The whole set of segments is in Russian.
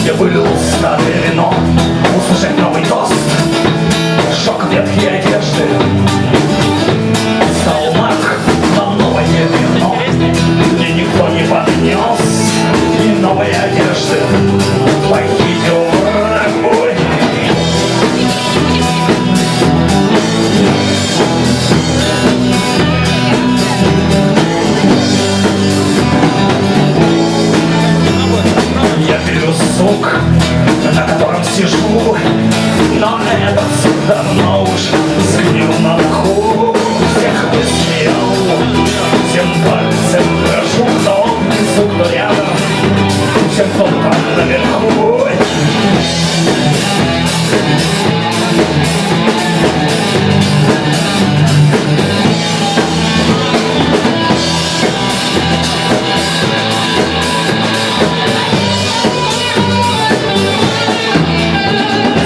Я вылил старое вино, услышать новый тост, шок ветхие одежды. Стал маг на новое вино, мне никто не поднес, и новые одежды. Похитил враг мой. Я беру сук, на котором сижу, но этот сук давно уж сгнил на мху. Всех высмеял, всем пальцем прошу, кто сук, кто рядом, всем, кто там наверху.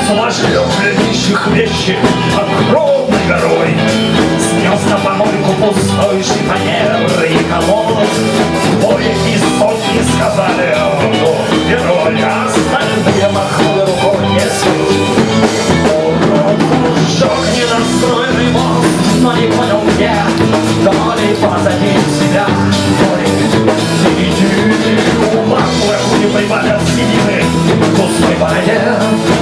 Сложил для нищих вещи огромной горой, снес на помойку пустой шифонер и колод. Двое из сотни сказали: «Ну, герой», а остальные махнули рукой: «Если урод сжег недостроенный мост, но не понял где, то ли позади себя, то ли впереди». Ума кверху не прибавят седины в пустой бороде.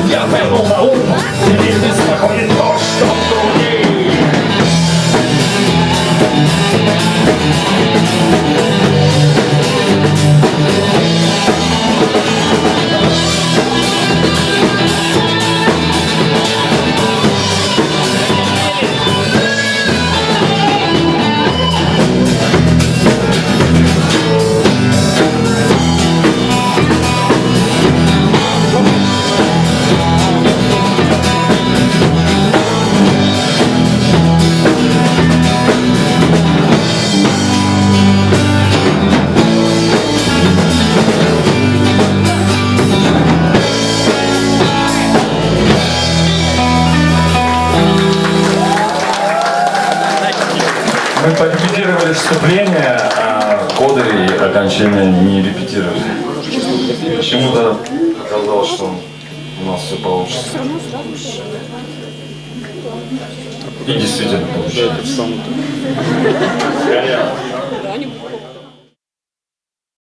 Я вернул на ум, теперь беспокоит то, что в груди. Мы порепетировали вступление, а коды и окончания не репетировали. Почему-то оказалось, что у нас все получится. И действительно получилось.